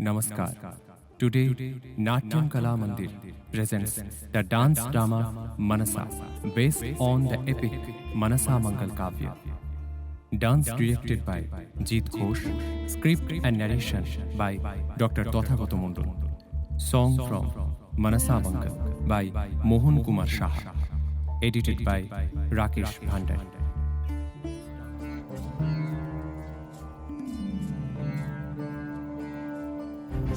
Namaskar. Today, Natyam Kala Mandir presents the dance drama Manasa, based on the epic Manasa Mangal Kavya. Dance directed by Jeet Ghosh, script and narration by Dr. Tathagato Mondol. Song from Manasa Mangal by Mohan Kumar Saha. Edited by Rakesh Bhandari.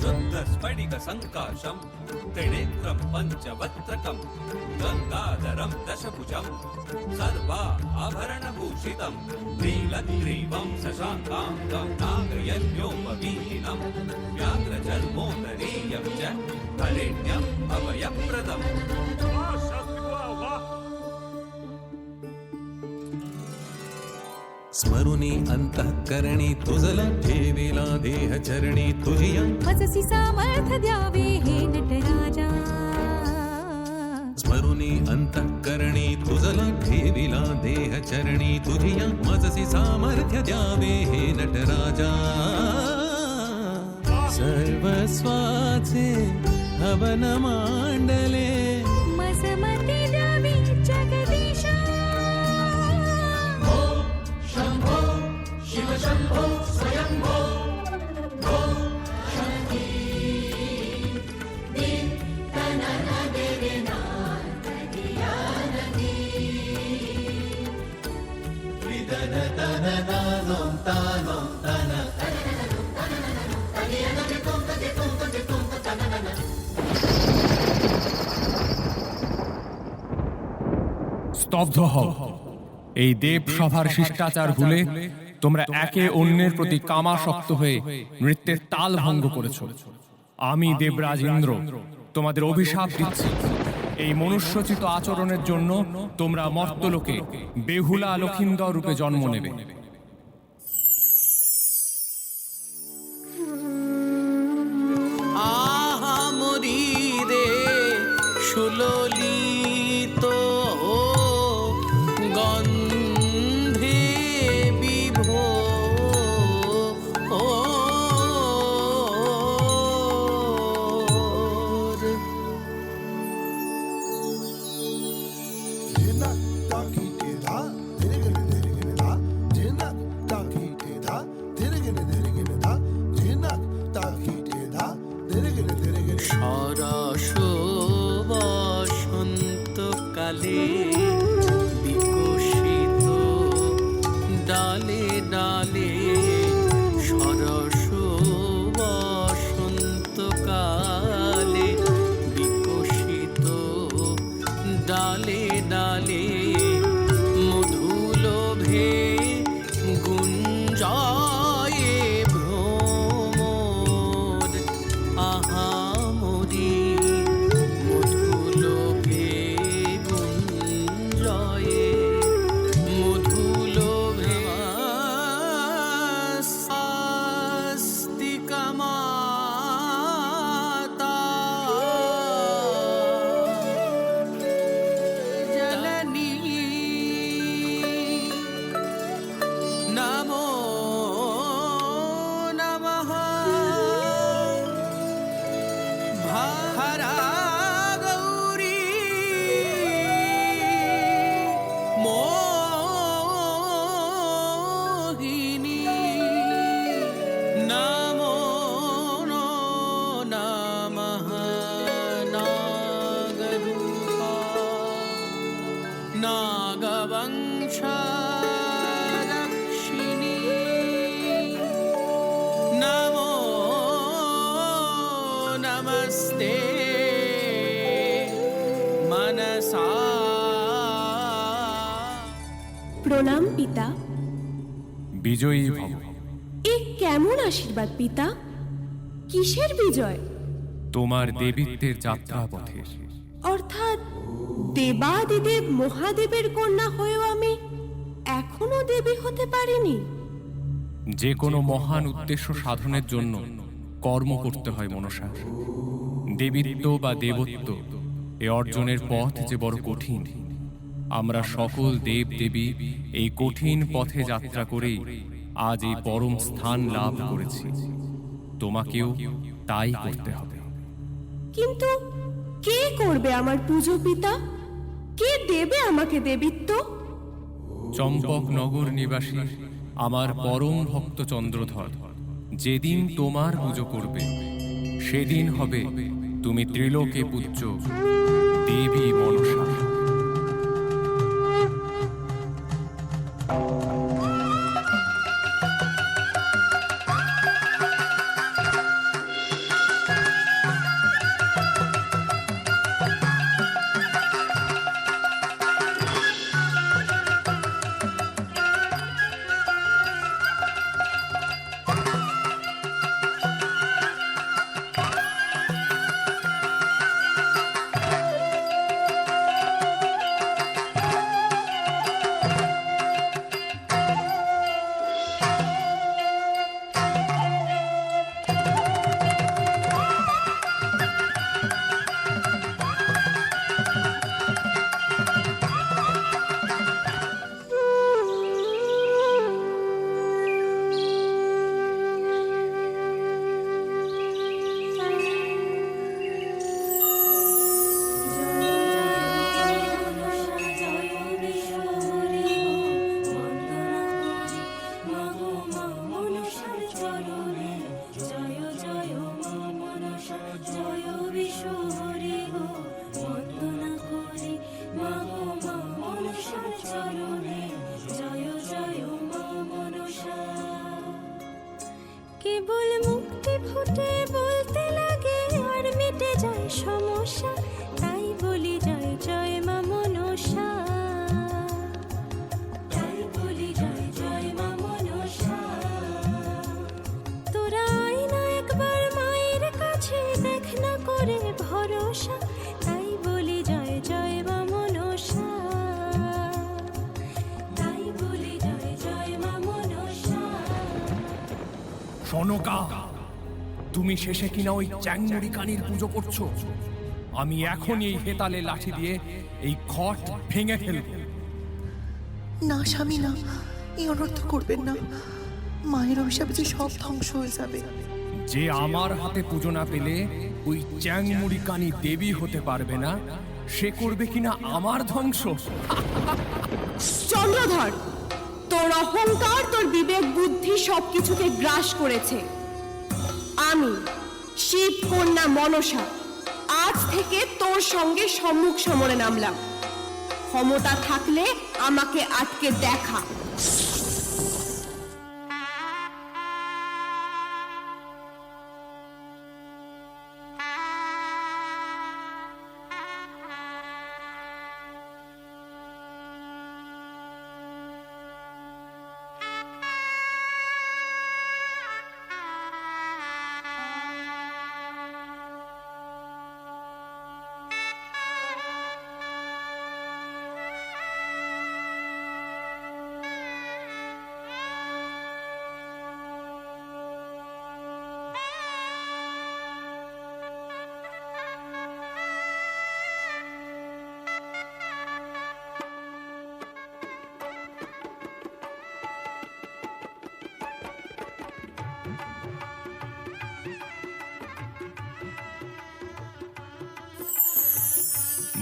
शुद्धस्फटिकसङ्काशं त्रिनेत्रं पञ्चवक्त्रकं गङ्गाधरं दशभुजं सर्वाभरणभूषितं नीलग्रीवं शशाङ्काङ्गं नागयज्ञोपवीतिनं व्याघ्रचर्मोदरीयं च हरिण्यम् अभयप्रदम्। स्मरुनी अंतःकरणी तुझला ठेविला देहचरणी तुझिया मजसी सामर्थ्य द्यावे हे नटराजा। स्मरुनी अंतःकरणी तुझला ठेविला देहचरणी तुझिया मजसी सामर्थ्य द्यावे हे नटराजा। सर्वस्वाचे हवन मांडले मजमती द्यावी जगदीशा। शिव शंभो स्वयंभो भो शक्ति दी तनन देवेना तदियानदी विदन तननालों तालों तन तदियानदी तुम तननन। স্তব্ধ হও। এই দেব সভার শিষ্টাচার ভুলে তোমরা একে অন্যের প্রতি কামাসক্ত হয়ে নৃত্যের তাল ভঙ্গ করেছ। আমি দেবরাজ ইন্দ্র তোমাদের অভিশাপ দিচ্ছি। এই মনুষ্যচিত আচরণের জন্য তোমরা মর্তলোকে বেহুলা লক্ষিন্দর রূপে জন্ম নেবে। আহা মরি রে সুললিত গন্ধে বিভোর। সরস বসন্তকালে বিকশিত ডালে ডালে সরস বসন্তকালে বিকশিত ডালে ডালে মধুলোভে গুঞ্জয়ে ভ্রমর। আহা মরি মধুলোভে গুঞ্জয়ে মধুলোভে স্বাস্তিকা মাতা জননী নমো নমঃ। ভারা গৌরী মোহিনী নমো নমঃ। নাগরূপা নাগবংশরক্ষিণী নমো নমস্তে মনসা। প্রণাম পিতা। বিজয়ী ভব। এ কেমন আশীর্বাদ পিতা? কিসের বিজয়? তোমার দেবীত্বের যাত্রা পথের। অর্থাৎ দেবাদিদেব মহাদেবের কন্যা হয়েও আমি এখনো দেবী হতে পারিনি। যে কোনো মহান উদ্দেশ্য সাধনের জন্য কর্ম করতে হয় মনসা। দেবীত্ব বা দেবত্ব এ অর্জনের পথ যে বড় কঠিন। আমরা সকল দেব দেবী এই কঠিন পথে যাত্রা করেই আজ এই পরম স্থান লাভ করেছি। তোমাকেও তাই করতে হবে। কিন্তু কে করবে আমার পুজো পিতা? কে দেবে আমাকে দেবীত্ব? চম্পকনগর নিবাসী আমার পরম ভক্ত চন্দ্রধর যেদিন তোমার পুজো করবে সেদিন হবে তুমি ত্রিলোকে পূজ্য দেবী মনসা। কেবল মুক্তি ফুটে বলতে লাগে আর মিটে যায় সমস্যা, তাই বলি জয় জয় মা মনসা, তাই বলি জয় জয় মা মনসা। তোরা আয় না একবার মায়ের কাছে, দেখ না করে ভরসা, তাই বলি জয় জয় মা মনসা, তাই বলি জয় জয় মা মনসা। সনকা, তুমি শেষে কিনা ওই চ্যাংমুড়ি কানির পুজো করছো? আমি এখনই এই হেতালে লাঠি দিয়ে এই খট ভেঙে ফেলব। না স্বামী না, এই অনর্থ করবেন না। মায়ের অভিশাপে যে সব ধ্বংস হয়ে যাবে। যে আমার হাতে পুজো না পেলে ওই চ্যাংমুড়ি কানি দেবী হতে পারবে না, সে করবে কিনা আমার ধ্বংস। চন্দ্রধর, তোর অহংকার, তোর বিবেক বুদ্ধি সবকিছুকে গ্রাস করেছে। আমি শিব কন্যা মনসা আজ থেকে তোর সঙ্গে সম্মুখ সমরে নামলাম। ক্ষমতা থাকলে আমাকে আটকে দেখা।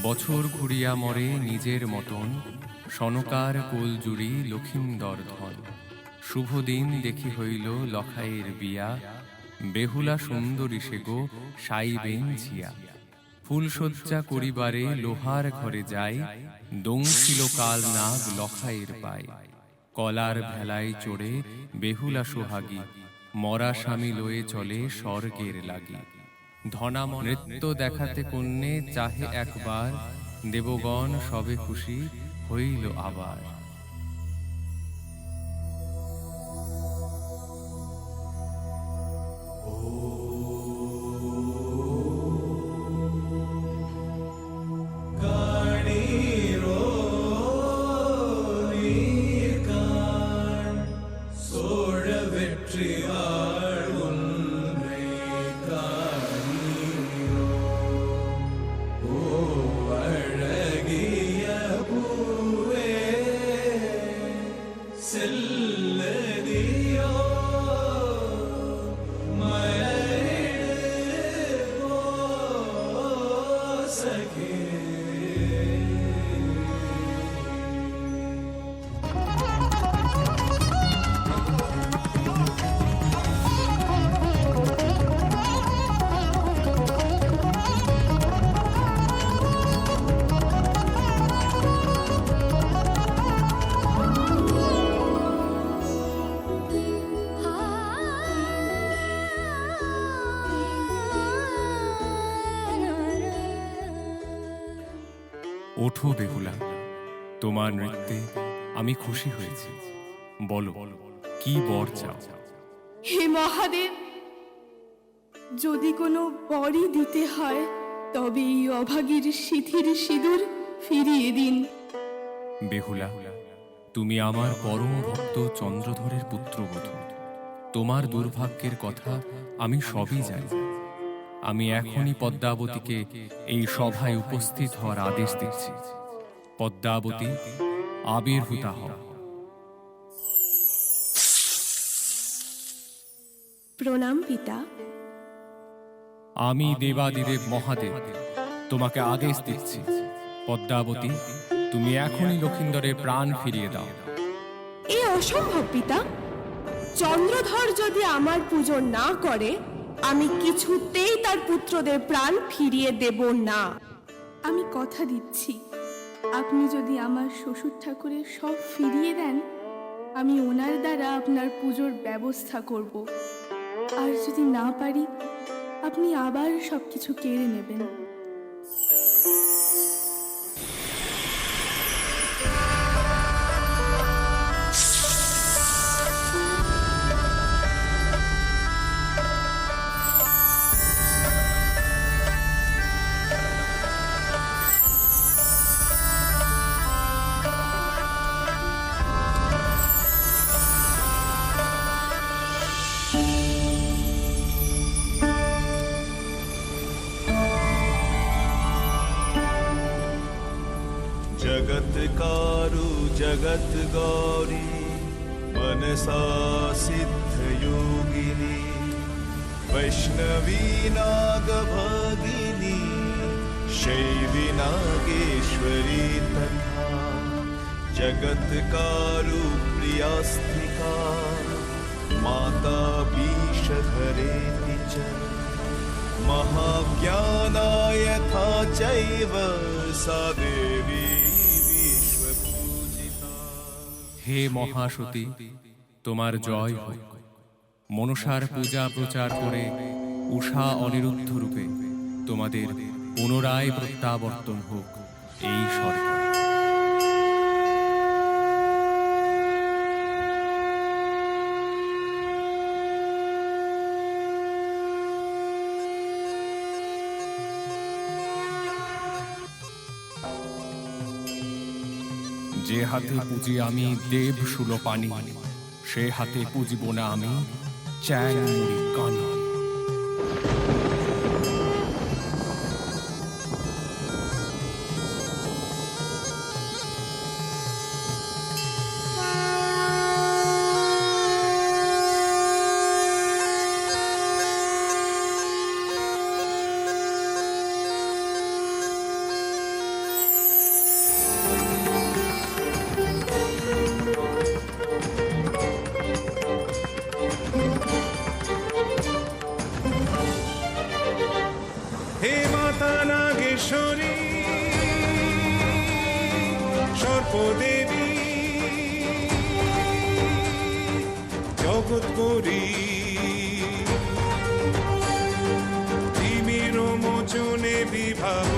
বছর ঘুরিয়া মরে নিজের মতন, সনকার কোল জুড়ি লক্ষিন্দর ধন। শুভ দিন দেখি হইল লখাইয়ের বিয়া, বেহুলা সুন্দরী সে গো সাইবেন ঝিয়া। ফুলশয্যা করিবারে লোহার ঘরে যাই, দংশিল কাল নাগ লখাইয়ের পায়। কলার ভেলায় চড়ে বেহুলা সোহাগী, মরা স্বামী লয়ে চলে স্বর্গের লাগি। ধনাম নৃত্য দেখাতে কন্যে চাহে একবার, দেবগণ সবে খুশি হইল আবার। सके ওঠো বেহুলা, তোমার নৃত্যে আমি খুশি হয়েছি। বলো কি বর চাও? হে মহাদেব, যদি কোনো বরই দিতে হয় তবে এই অভাগীর সিথির সিঁদুর ফিরিয়ে দিন। বেহুলা, তুমি আমার পরম ভক্ত চন্দ্রধরের পুত্রবধূ। তোমার দুর্ভাগ্যের কথা আমি সবই জানি। আমি এখনই পদ্মাবতীকে এই সভায় উপস্থিত হওয়ার আদেশ দিচ্ছি। পদ্মাবতী, আবির্ভূতা হও। প্রণাম পিতা। আমি দেবাদিদেব মহাদেব তোমাকে আদেশ দিচ্ছি। পদ্মাবতী, তুমি এখনই লক্ষিন্দরের প্রাণ ফিরিয়ে দাও। এ অসম্ভব পিতা। চন্দ্রধর যদি আমার পুজো না করে আমি কিছুতেই তার পুত্রদের প্রাণ ফিরিয়ে দেব না। আমি কথা দিচ্ছি, আপনি যদি আমার শ্বশুর ঠাকুরের সব ফিরিয়ে দেন, আমি ওনার দ্বারা আপনার পুজোর ব্যবস্থা করব। আর যদি না পারি, আপনি আবার সব কিছু কেড়ে নেবেন। जगत्कारु जगत गौरी मनसा सिद्ध योगिनी वैष्णवी नाग भगिनी शैवी नागेश्वरी तथा जगत्कारु प्रियास्तिका माता विषधरेति च महाज्ञाना यथा चैव सा देवी विश्वपूजिता। হে মহাসতী, তোমার জয় হোক। মনসার পূজা প্রচার করে উষা অনিরুদ্ধ রূপে তোমাদের পুনরায় প্রত্যাবর্তন হোক এই স্বর্গে। যে হাতে পুজি আমি দেব সুলোপানি, সে হাতে পুজিব না আমি চ্যাং মুড়ি কানি। हे माता नागेश्वरी सर्पदेवी জগৎগৌরী তিমির মোচনে বিভাব